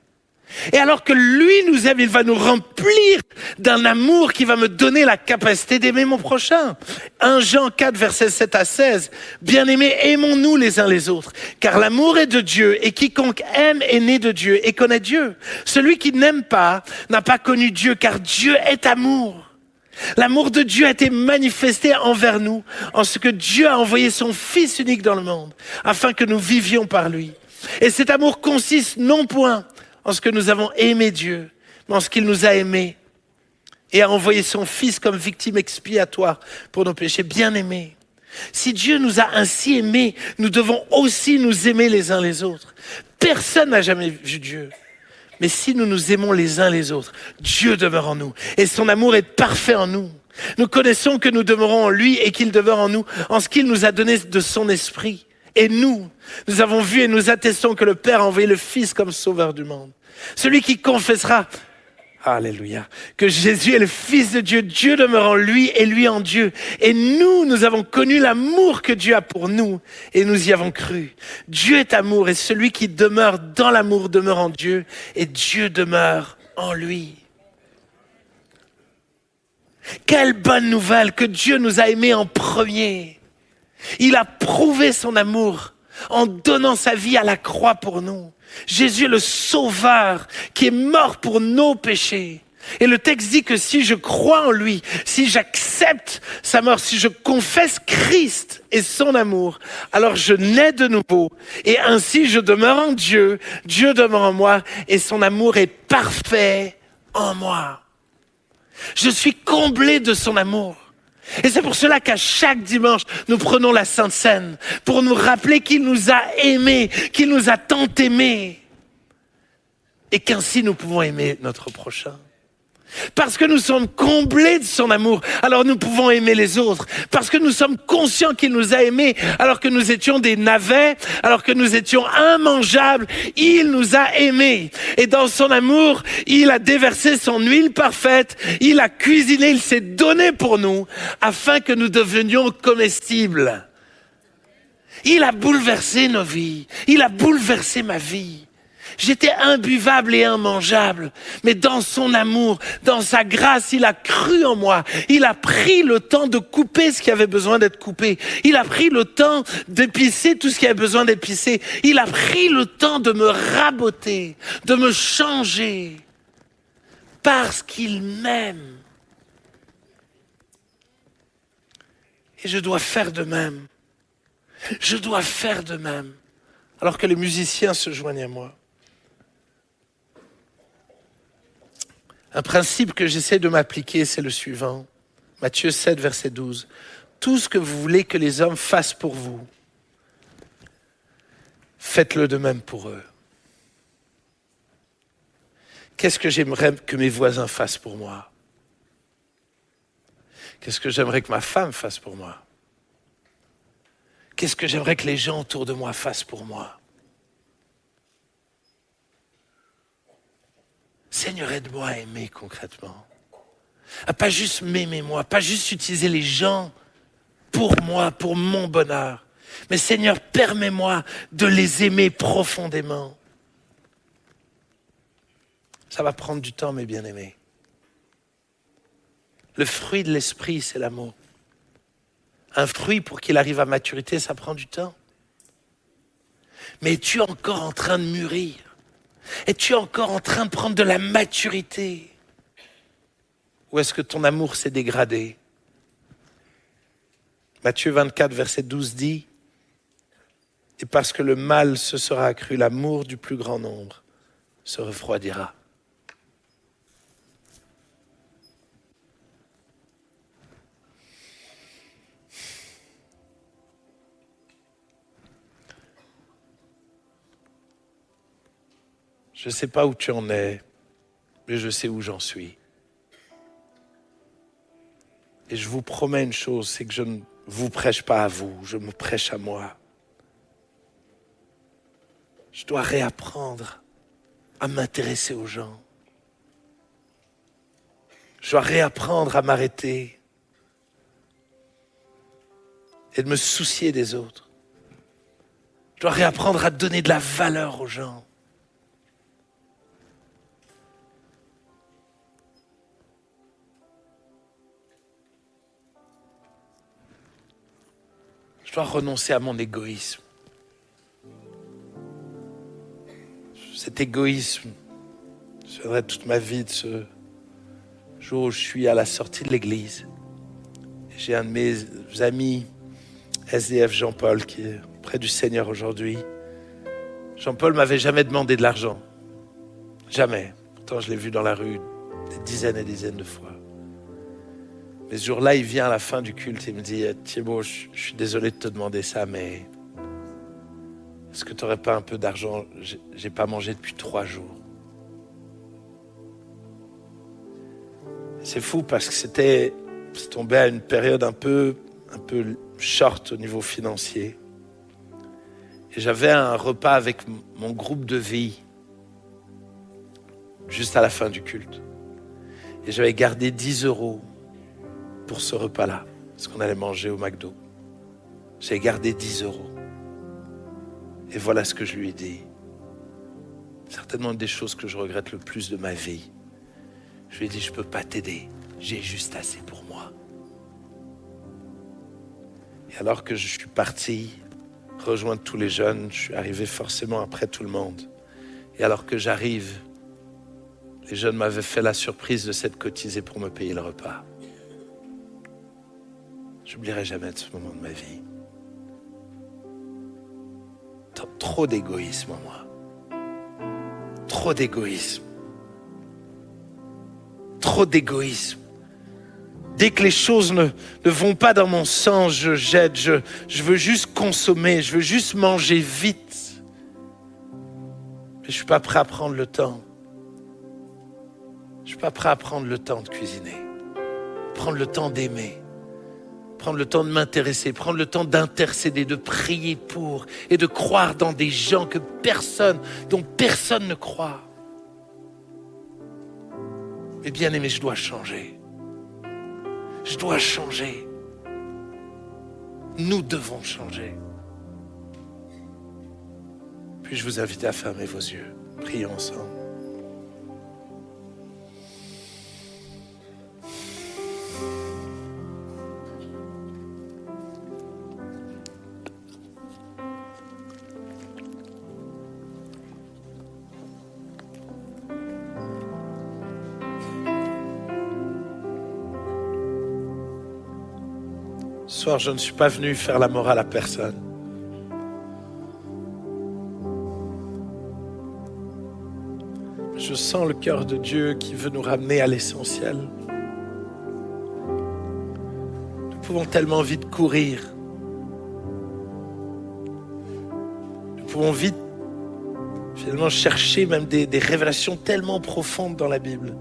Et alors que lui nous aime, il va nous remplir d'un amour qui va me donner la capacité d'aimer mon prochain. 1 Jean 4, versets 7 à 16. Bien-aimés, aimons-nous les uns les autres, car l'amour est de Dieu, et quiconque aime est né de Dieu et connaît Dieu. Celui qui n'aime pas n'a pas connu Dieu, car Dieu est amour. L'amour de Dieu a été manifesté envers nous, en ce que Dieu a envoyé son Fils unique dans le monde, afin que nous vivions par lui. Et cet amour consiste non point en ce que nous avons aimé Dieu, mais en ce qu'il nous a aimés et a envoyé son Fils comme victime expiatoire pour nos péchés. Bien-aimés, si Dieu nous a ainsi aimés, nous devons aussi nous aimer les uns les autres. Personne n'a jamais vu Dieu. Mais si nous nous aimons les uns les autres, Dieu demeure en nous et son amour est parfait en nous. Nous connaissons que nous demeurons en lui et qu'il demeure en nous en ce qu'il nous a donné de son esprit. Et nous avons vu et nous attestons que le Père a envoyé le Fils comme sauveur du monde. Celui qui confessera, alléluia, que Jésus est le Fils de Dieu, Dieu demeure en lui et lui en Dieu. Et nous avons connu l'amour que Dieu a pour nous et nous y avons cru. Dieu est amour et celui qui demeure dans l'amour demeure en Dieu et Dieu demeure en lui. Quelle bonne nouvelle que Dieu nous a aimés en premier. Il a prouvé son amour en donnant sa vie à la croix pour nous. Jésus est le sauveur qui est mort pour nos péchés. Et le texte dit que si je crois en lui, si j'accepte sa mort, si je confesse Christ et son amour, alors je nais de nouveau. Et ainsi je demeure en Dieu, Dieu demeure en moi et son amour est parfait en moi. Je suis comblé de son amour. Et c'est pour cela qu'à chaque dimanche, nous prenons la Sainte Seine pour nous rappeler qu'il nous a aimés, qu'il nous a tant aimés et qu'ainsi nous pouvons aimer notre prochain. Parce que nous sommes comblés de son amour, alors nous pouvons aimer les autres. Parce que nous sommes conscients qu'il nous a aimés, alors que nous étions des navets, alors que nous étions immangeables, il nous a aimés. Et dans son amour, il a déversé son huile parfaite, il a cuisiné, il s'est donné pour nous, afin que nous devenions comestibles. Il a bouleversé nos vies, il a bouleversé ma vie. J'étais imbuvable et immangeable. Mais dans son amour, dans sa grâce, il a cru en moi. Il a pris le temps de couper ce qui avait besoin d'être coupé. Il a pris le temps d'épicer tout ce qui avait besoin d'épicé. Il a pris le temps de me raboter, de me changer. Parce qu'il m'aime. Et je dois faire de même. Je dois faire de même. Alors que les musiciens se joignent à moi. Un principe que j'essaie de m'appliquer, c'est le suivant. Matthieu 7, verset 12. Tout ce que vous voulez que les hommes fassent pour vous, faites-le de même pour eux. Qu'est-ce que j'aimerais que mes voisins fassent pour moi? Qu'est-ce que j'aimerais que ma femme fasse pour moi? Qu'est-ce que j'aimerais que les gens autour de moi fassent pour moi? Seigneur, aide-moi à aimer concrètement. À pas juste m'aimer moi, pas juste utiliser les gens pour moi, pour mon bonheur. Mais Seigneur, permets-moi de les aimer profondément. Ça va prendre du temps, mes bien-aimés. Le fruit de l'esprit, c'est l'amour. Un fruit, pour qu'il arrive à maturité, ça prend du temps. Mais es-tu encore en train de mûrir? Es-tu encore en train de prendre de la maturité? Ou est-ce que ton amour s'est dégradé? Matthieu 24, verset 12 dit « Et parce que le mal se sera accru, l'amour du plus grand nombre se refroidira. » Je ne sais pas où tu en es, mais je sais où j'en suis. Et je vous promets une chose, c'est que je ne vous prêche pas à vous, je me prêche à moi. Je dois réapprendre à m'intéresser aux gens. Je dois réapprendre à m'arrêter et de me soucier des autres. Je dois réapprendre à donner de la valeur aux gens. Je dois renoncer à mon égoïsme. Cet égoïsme, je me souviendrai toute ma vie de ce jour où je suis à la sortie de l'église. J'ai un de mes amis, SDF Jean-Paul, qui est près du Seigneur aujourd'hui. Jean-Paul m'avait jamais demandé de l'argent. Jamais. Pourtant, je l'ai vu dans la rue des dizaines et des dizaines de fois. Mais ce jour-là, il vient à la fin du culte et il me dit « Thibaut, je suis désolé de te demander ça, mais est-ce que tu n'aurais pas un peu d'argent? J'ai pas mangé depuis 3 jours. » C'est fou parce que c'est tombé à une période un peu short au niveau financier. Et j'avais un repas avec mon groupe de vie juste à la fin du culte. Et j'avais gardé 10 € pour ce repas-là, parce qu'on allait manger au McDo. J'ai gardé 10 €. Et voilà ce que je lui ai dit. Certainement une des choses que je regrette le plus de ma vie. Je lui ai dit, je ne peux pas t'aider, j'ai juste assez pour moi. Et alors que je suis parti rejoindre tous les jeunes, je suis arrivé forcément après tout le monde. Et alors que j'arrive, les jeunes m'avaient fait la surprise de s'être cotisés pour me payer le repas. J'oublierai jamais de ce moment de ma vie. Trop d'égoïsme en moi. Trop d'égoïsme. Trop d'égoïsme. Dès que les choses ne vont pas dans mon sens, je jette. Je veux juste consommer. Je veux juste manger vite. Mais je ne suis pas prêt à prendre le temps. Je ne suis pas prêt à prendre le temps de cuisiner. Prendre le temps d'aimer. Prendre le temps de m'intéresser, prendre le temps d'intercéder, de prier pour et de croire dans des gens dont personne ne croit. Mais bien aimé, je dois changer. Je dois changer. Nous devons changer. Puis-je vous inviter à fermer vos yeux? Prions ensemble. Ce soir, je ne suis pas venu faire la morale à personne. Je sens le cœur de Dieu qui veut nous ramener à l'essentiel. Nous pouvons tellement vite courir. Nous pouvons vite, finalement, chercher même des révélations tellement profondes dans la Bible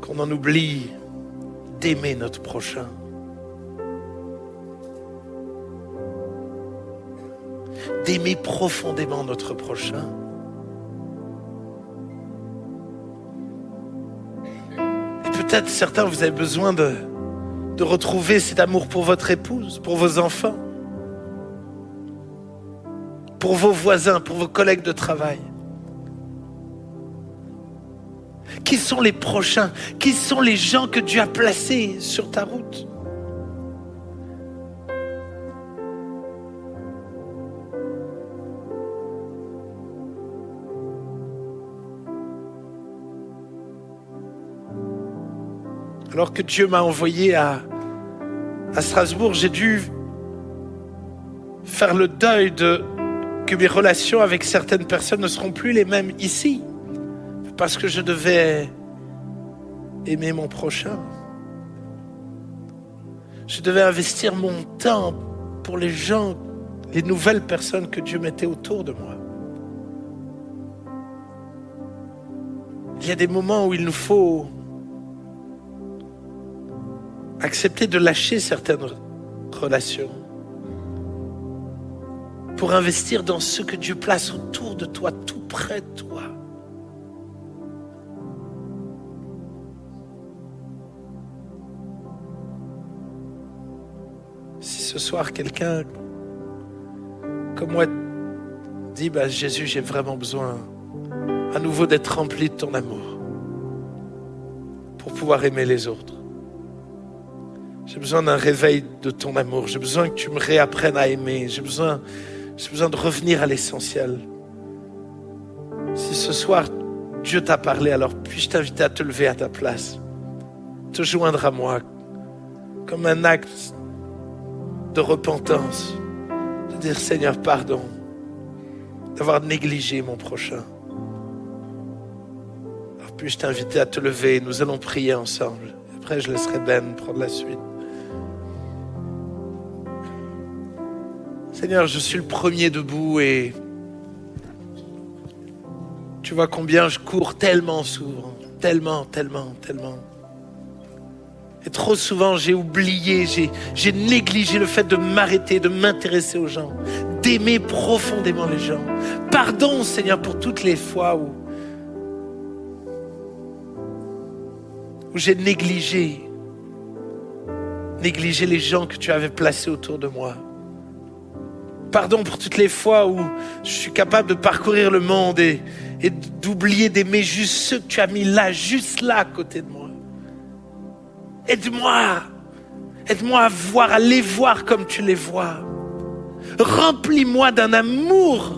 qu'on en oublie d'aimer notre prochain. D'aimer profondément notre prochain. Et peut-être certains, vous avez besoin de retrouver cet amour pour votre épouse, pour vos enfants, pour vos voisins, pour vos collègues de travail. Qui sont les prochains? Qui sont les gens que Dieu a placés sur ta route? Alors que Dieu m'a envoyé à Strasbourg, j'ai dû faire le deuil que mes relations avec certaines personnes ne seront plus les mêmes ici. Parce que je devais aimer mon prochain. Je devais investir mon temps pour les gens, les nouvelles personnes que Dieu mettait autour de moi. Il y a des moments où il nous faut accepter de lâcher certaines relations pour investir dans ce que Dieu place autour de toi, tout près de toi. Si ce soir quelqu'un comme moi dit Jésus, j'ai vraiment besoin à nouveau d'être rempli de ton amour pour pouvoir aimer les autres. J'ai besoin d'un réveil de ton amour. J'ai besoin que tu me réapprennes à aimer. J'ai besoin de revenir à l'essentiel. Si ce soir, Dieu t'a parlé, alors puis-je t'inviter à te lever à ta place, te joindre à moi, comme un acte de repentance, de dire Seigneur, pardon, d'avoir négligé mon prochain. Alors puis-je t'inviter à te lever, nous allons prier ensemble. Après, je laisserai Ben prendre la suite. Seigneur, je suis le premier debout et tu vois combien je cours tellement souvent, tellement. Et trop souvent, j'ai oublié, j'ai négligé le fait de m'arrêter, de m'intéresser aux gens, d'aimer profondément les gens. Pardon, Seigneur, pour toutes les fois où j'ai négligé les gens que tu avais placés autour de moi. Pardon pour toutes les fois où je suis capable de parcourir le monde et d'oublier d'aimer juste ceux que tu as mis là, juste là à côté de moi. Aide-moi à les voir comme tu les vois. Remplis-moi d'un amour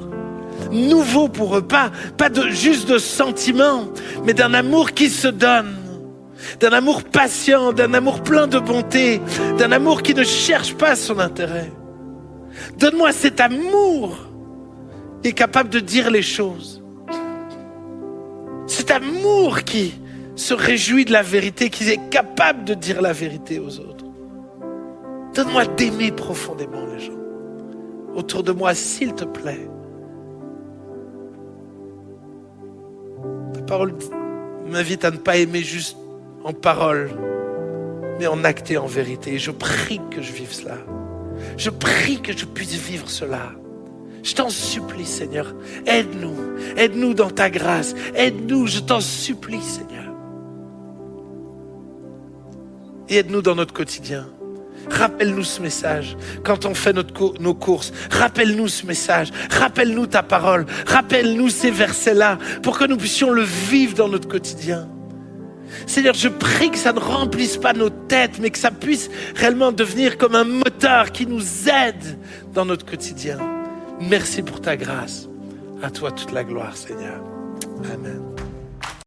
nouveau pour eux, pas juste de sentiments, mais d'un amour qui se donne, d'un amour patient, d'un amour plein de bonté, d'un amour qui ne cherche pas son intérêt. Donne-moi cet amour qui est capable de dire les choses. Cet amour qui se réjouit de la vérité, qui est capable de dire la vérité aux autres. Donne-moi d'aimer profondément les gens autour de moi, s'il te plaît. Ta parole m'invite à ne pas aimer juste en parole, mais en acte et en vérité. Et je prie que je vive cela. Je prie que je puisse vivre cela. Je t'en supplie, Seigneur. Aide-nous dans ta grâce. Aide-nous, je t'en supplie, Seigneur. Et aide-nous dans notre quotidien. Rappelle-nous ce message. Quand on fait nos courses, rappelle-nous ce message. Rappelle-nous ta parole. Rappelle-nous ces versets-là pour que nous puissions le vivre dans notre quotidien. Seigneur, je prie que ça ne remplisse pas nos têtes, mais que ça puisse réellement devenir comme un moteur qui nous aide dans notre quotidien. Merci pour ta grâce. À toi toute la gloire, Seigneur. Amen.